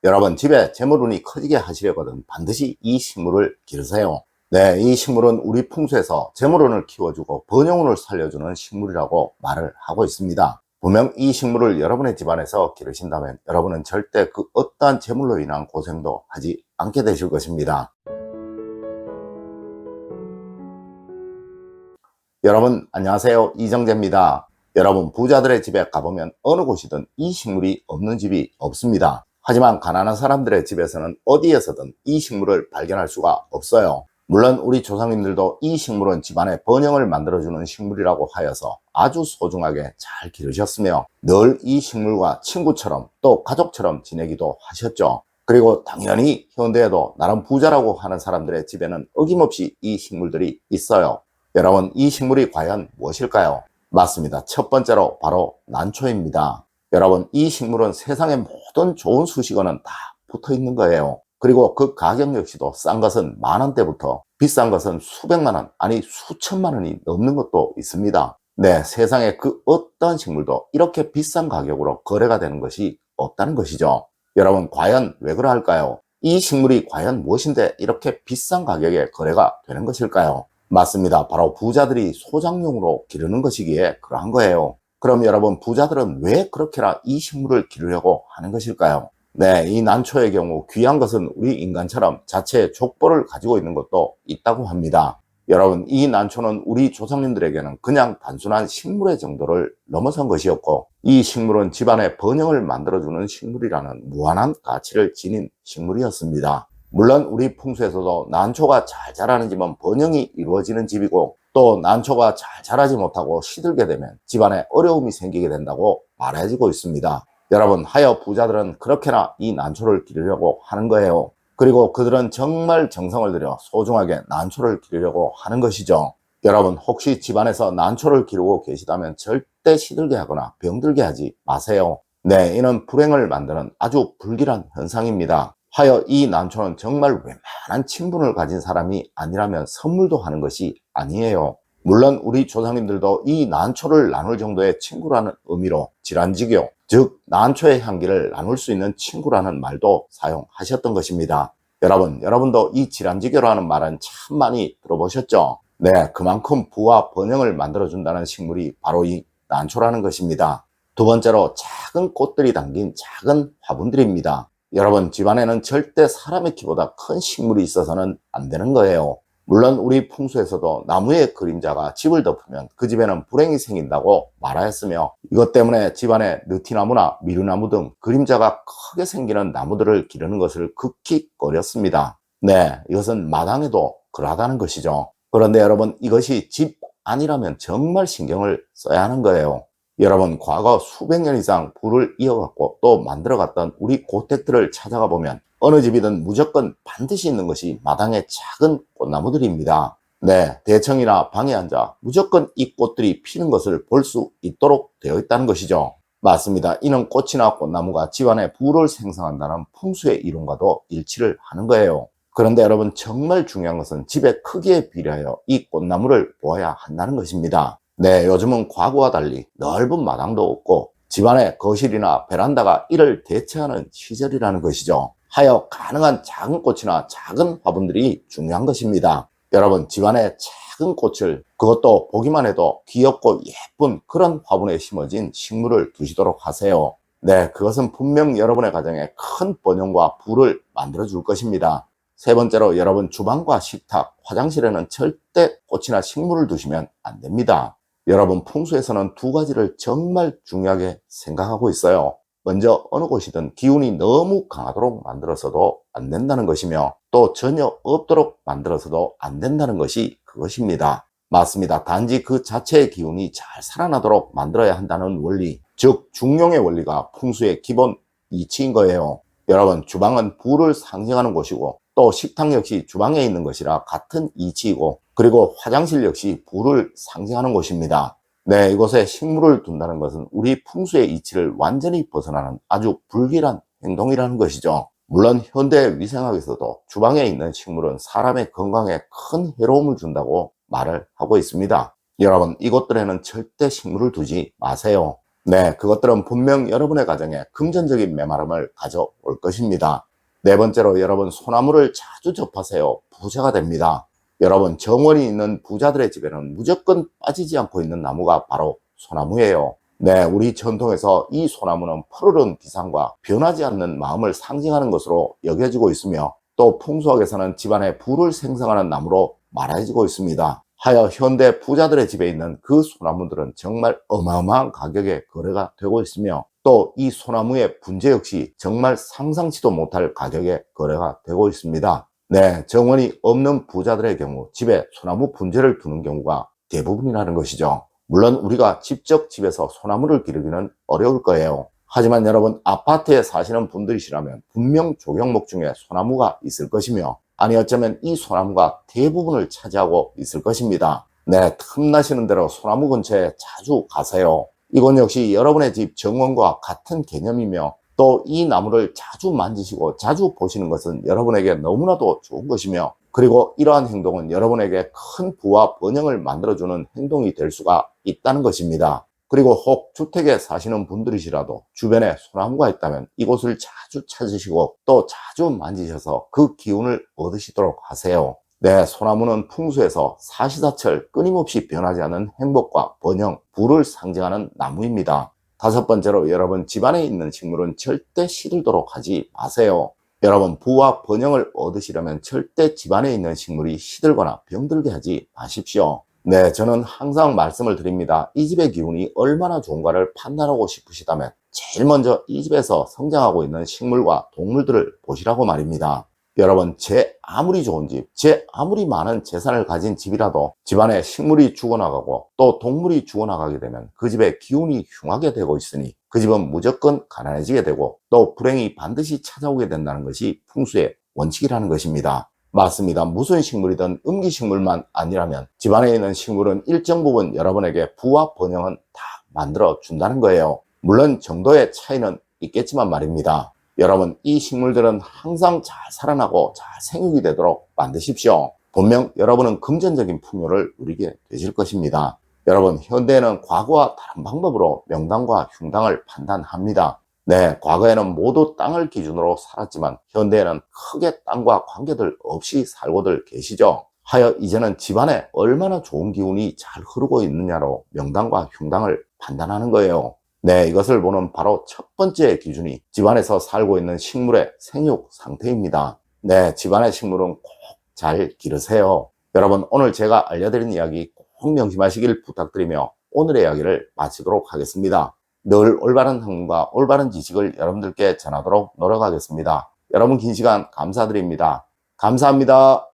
여러분, 집에 재물운이 커지게 하시려거든 반드시 이 식물을 기르세요. 네, 이 식물은 우리 풍수에서 재물운을 키워주고 번영운을 살려주는 식물이라고 말을 하고 있습니다. 분명 이 식물을 여러분의 집안에서 기르신다면 여러분은 절대 그 어떠한 재물로 인한 고생도 하지 않게 되실 것입니다. 여러분 안녕하세요, 이정재입니다. 여러분, 부자들의 집에 가보면 어느 곳이든 이 식물이 없는 집이 없습니다. 하지만 가난한 사람들의 집에서는 어디에서든 이 식물을 발견할 수가 없어요. 물론 우리 조상님들도 이 식물은 집안의 번영을 만들어주는 식물이라고 하여서 아주 소중하게 잘 기르셨으며 늘 이 식물과 친구처럼 또 가족처럼 지내기도 하셨죠. 그리고 당연히 현대에도 나름 부자라고 하는 사람들의 집에는 어김없이 이 식물들이 있어요. 여러분, 이 식물이 과연 무엇일까요? 맞습니다. 첫 번째로 바로 난초입니다. 여러분, 이 식물은 세상의 모든 좋은 수식어는 다 붙어 있는 거예요. 그리고 그 가격 역시도 싼 것은 만원대부터 비싼 것은 수백만 원, 아니 수천만 원이 넘는 것도 있습니다. 네, 세상에 그 어떤 식물도 이렇게 비싼 가격으로 거래가 되는 것이 없다는 것이죠. 여러분, 과연 왜 그럴까요? 이 식물이 과연 무엇인데 이렇게 비싼 가격에 거래가 되는 것일까요? 맞습니다. 바로 부자들이 소장용으로 기르는 것이기에 그러한 거예요. 그럼 여러분, 부자들은 왜 그렇게나 이 식물을 기르려고 하는 것일까요? 네, 이 난초의 경우 귀한 것은 우리 인간처럼 자체의 족보를 가지고 있는 것도 있다고 합니다. 여러분, 이 난초는 우리 조상님들에게는 그냥 단순한 식물의 정도를 넘어선 것이었고, 이 식물은 집안의 번영을 만들어주는 식물이라는 무한한 가치를 지닌 식물이었습니다. 물론 우리 풍수에서도 난초가 잘 자라는 집은 번영이 이루어지는 집이고, 또 난초가 잘 자라지 못하고 시들게 되면 집안에 어려움이 생기게 된다고 말해지고 있습니다. 여러분, 하여 부자들은 그렇게나 이 난초를 기르려고 하는 거예요. 그리고 그들은 정말 정성을 들여 소중하게 난초를 기르려고 하는 것이죠. 여러분, 혹시 집안에서 난초를 기르고 계시다면 절대 시들게 하거나 병들게 하지 마세요. 네, 이는 불행을 만드는 아주 불길한 현상입니다. 하여 이 난초는 정말 웬만한 친분을 가진 사람이 아니라면 선물도 하는 것이 아니에요. 물론 우리 조상님들도 이 난초를 나눌 정도의 친구라는 의미로 질환지교, 즉 난초의 향기를 나눌 수 있는 친구라는 말도 사용하셨던 것입니다. 여러분도 이 질환지교라는 말은 참 많이 들어보셨죠? 네, 그만큼 부와 번영을 만들어준다는 식물이 바로 이 난초라는 것입니다. 두 번째로 작은 꽃들이 담긴 작은 화분들입니다. 여러분, 집안에는 절대 사람의 키보다 큰 식물이 있어서는 안 되는 거예요. 물론 우리 풍수에서도 나무의 그림자가 집을 덮으면 그 집에는 불행이 생긴다고 말하였으며, 이것 때문에 집안에 느티나무나 미루나무 등 그림자가 크게 생기는 나무들을 기르는 것을 극히 꺼렸습니다. 네, 이것은 마당에도 그러하다는 것이죠. 그런데 여러분, 이것이 집 안이라면 정말 신경을 써야 하는 거예요. 여러분, 과거 수백 년 이상 부를 이어갔고 또 만들어갔던 우리 고택들을 찾아가 보면 어느 집이든 무조건 반드시 있는 것이 마당의 작은 꽃나무들입니다. 네, 대청이나 방에 앉아 무조건 이 꽃들이 피는 것을 볼 수 있도록 되어 있다는 것이죠. 맞습니다. 이는 꽃이나 꽃나무가 집안에 부를 생성한다는 풍수의 이론과도 일치를 하는 거예요. 그런데 여러분, 정말 중요한 것은 집의 크기에 비례하여 이 꽃나무를 보아야 한다는 것입니다. 네, 요즘은 과거와 달리 넓은 마당도 없고 집안의 거실이나 베란다가 이를 대체하는 시절이라는 것이죠. 하여 가능한 작은 꽃이나 작은 화분들이 중요한 것입니다. 여러분, 집안에 작은 꽃을, 그것도 보기만 해도 귀엽고 예쁜 그런 화분에 심어진 식물을 두시도록 하세요. 네, 그것은 분명 여러분의 가정에 큰 번영과 부를 만들어 줄 것입니다. 세 번째로, 여러분 주방과 식탁, 화장실에는 절대 꽃이나 식물을 두시면 안 됩니다. 여러분, 풍수에서는 두 가지를 정말 중요하게 생각하고 있어요. 먼저, 어느 곳이든 기운이 너무 강하도록 만들어서도 안 된다는 것이며, 또 전혀 없도록 만들어서도 안 된다는 것이 그것입니다. 맞습니다. 단지 그 자체의 기운이 잘 살아나도록 만들어야 한다는 원리, 즉 중용의 원리가 풍수의 기본 이치인 거예요. 여러분, 주방은 부를 상징하는 곳이고 또 식탁 역시 주방에 있는 것이라 같은 이치이고, 그리고 화장실 역시 부를 상징하는 곳입니다. 네, 이곳에 식물을 둔다는 것은 우리 풍수의 이치를 완전히 벗어나는 아주 불길한 행동이라는 것이죠. 물론 현대 위생학에서도 주방에 있는 식물은 사람의 건강에 큰 해로움을 준다고 말을 하고 있습니다. 여러분, 이곳들에는 절대 식물을 두지 마세요. 네, 그것들은 분명 여러분의 가정에 금전적인 메마름을 가져올 것입니다. 네 번째로 여러분 소나무를 자주 접하세요. 부자가 됩니다. 여러분 정원이 있는 부자들의 집에는 무조건 빠지지 않고 있는 나무가 바로 소나무예요. 네, 우리 전통에서 이 소나무는 푸르른 기상과 변하지 않는 마음을 상징하는 것으로 여겨지고 있으며 또 풍수학에서는 집안에 부를 생성하는 나무로 말해지고 있습니다. 하여 현대 부자들의 집에 있는 그 소나무들은 정말 어마어마한 가격에 거래가 되고 있으며 또 이 소나무의 분재 역시 정말 상상치도 못할 가격에 거래가 되고 있습니다. 네, 정원이 없는 부자들의 경우 집에 소나무 분재를 두는 경우가 대부분이라는 것이죠. 물론 우리가 직접 집에서 소나무를 기르기는 어려울 거예요. 하지만 여러분 아파트에 사시는 분들이시라면 분명 조경목 중에 소나무가 있을 것이며 아니 어쩌면 이 소나무가 대부분을 차지하고 있을 것입니다. 네, 틈나시는 대로 소나무 근처에 자주 가세요. 이건 역시 여러분의 집 정원과 같은 개념이며 또 이 나무를 자주 만지시고 자주 보시는 것은 여러분에게 너무나도 좋은 것이며 그리고 이러한 행동은 여러분에게 큰 부와 번영을 만들어주는 행동이 될 수가 있다는 것입니다. 그리고 혹 주택에 사시는 분들이시라도 주변에 소나무가 있다면 이곳을 자주 찾으시고 또 자주 만지셔서 그 기운을 얻으시도록 하세요. 네, 소나무는 풍수에서 사시사철 끊임없이 변하지 않는 행복과 번영, 부를 상징하는 나무입니다. 다섯 번째로 여러분 집안에 있는 식물은 절대 시들도록 하지 마세요. 여러분 부와 번영을 얻으시려면 절대 집안에 있는 식물이 시들거나 병들게 하지 마십시오. 네, 저는 항상 말씀을 드립니다. 이 집의 기운이 얼마나 좋은가를 판단하고 싶으시다면 제일 먼저 이 집에서 성장하고 있는 식물과 동물들을 보시라고 말입니다. 여러분 제 아무리 좋은 집, 제 아무리 많은 재산을 가진 집이라도 집안에 식물이 죽어나가고 또 동물이 죽어나가게 되면 그 집의 기운이 흉하게 되고 있으니 그 집은 무조건 가난해지게 되고 또 불행이 반드시 찾아오게 된다는 것이 풍수의 원칙이라는 것입니다. 맞습니다. 무슨 식물이든 음기식물만 아니라면 집안에 있는 식물은 일정 부분 여러분에게 부와 번영은 다 만들어 준다는 거예요. 물론 정도의 차이는 있겠지만 말입니다. 여러분 이 식물들은 항상 잘 살아나고 잘 생육이 되도록 만드십시오. 분명 여러분은 금전적인 풍요를 누리게 되실 것입니다. 여러분 현대에는 과거와 다른 방법으로 명당과 흉당을 판단합니다. 네, 과거에는 모두 땅을 기준으로 살았지만 현대에는 크게 땅과 관계들 없이 살고들 계시죠. 하여 이제는 집안에 얼마나 좋은 기운이 잘 흐르고 있느냐로 명당과 흉당을 판단하는 거예요. 네, 이것을 보는 바로 첫 번째 기준이 집안에서 살고 있는 식물의 생육 상태입니다. 네, 집안의 식물은 꼭 잘 기르세요. 여러분 오늘 제가 알려드린 이야기 꼭 명심하시길 부탁드리며 오늘의 이야기를 마치도록 하겠습니다. 늘 올바른 학문과 올바른 지식을 여러분들께 전하도록 노력하겠습니다. 여러분 긴 시간 감사드립니다. 감사합니다.